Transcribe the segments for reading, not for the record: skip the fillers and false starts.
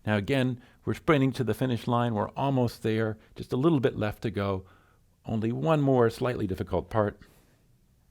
Now again, we're sprinting to the finish line. We're almost there, just a little bit left to go. Only one more slightly difficult part.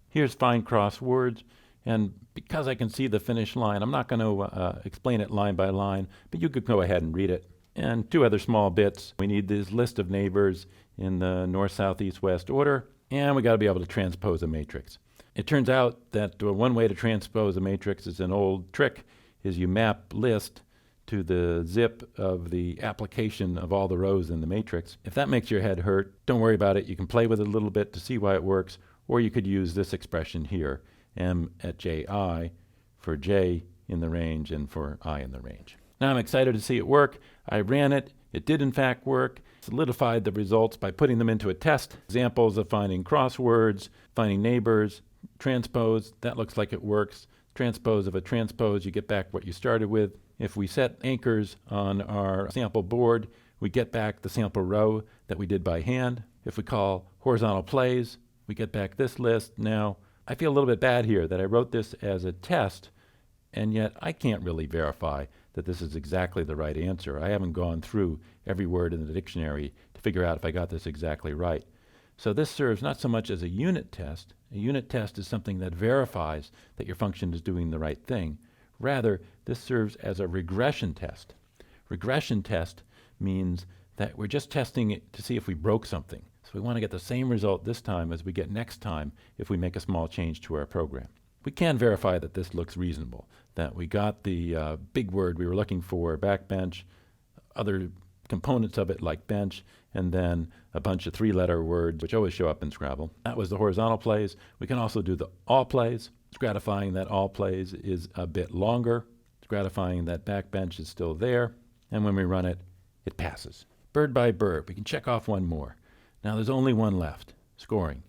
Here's find crosswords, and because I can see the finish line, I'm not going to explain it line by line, but you could go ahead and read it. And two other small bits. We need this list of neighbors in the north, south, east, west order, and we got to be able to transpose a matrix. It turns out that one way to transpose a matrix is an old trick, is you map list to the zip of the application of all the rows in the matrix. If that makes your head hurt, don't worry about it. You can play with it a little bit to see why it works, or you could use this expression here, m at ji, for j in the range and for I in the range. Now I'm excited to see it work. I ran it. It did in fact work. Solidified the results by putting them into a test. Examples of finding crosswords, finding neighbors, transpose, that looks like it works. Transpose of a transpose, you get back what you started with. If we set anchors on our sample board, we get back the sample row that we did by hand. If we call horizontal plays, we get back this list. Now, I feel a little bit bad here that I wrote this as a test, and yet I can't really verify that this is exactly the right answer. I haven't gone through every word in the dictionary to figure out if I got this exactly right. So this serves not so much as a unit test. A unit test is something that verifies that your function is doing the right thing. Rather, this serves as a regression test. Regression test means that we're just testing it to see if we broke something. So we want to get the same result this time as we get next time if we make a small change to our program. We can verify that this looks reasonable, that we got the big word we were looking for, backbench, other components of it like bench, and then a bunch of three-letter words which always show up in Scrabble. That was the horizontal plays. We can also do the all plays. It's gratifying that all plays is a bit longer. It's gratifying that backbench is still there. And when we run it, it passes. Bird by bird, we can check off one more. Now there's only one left, scoring.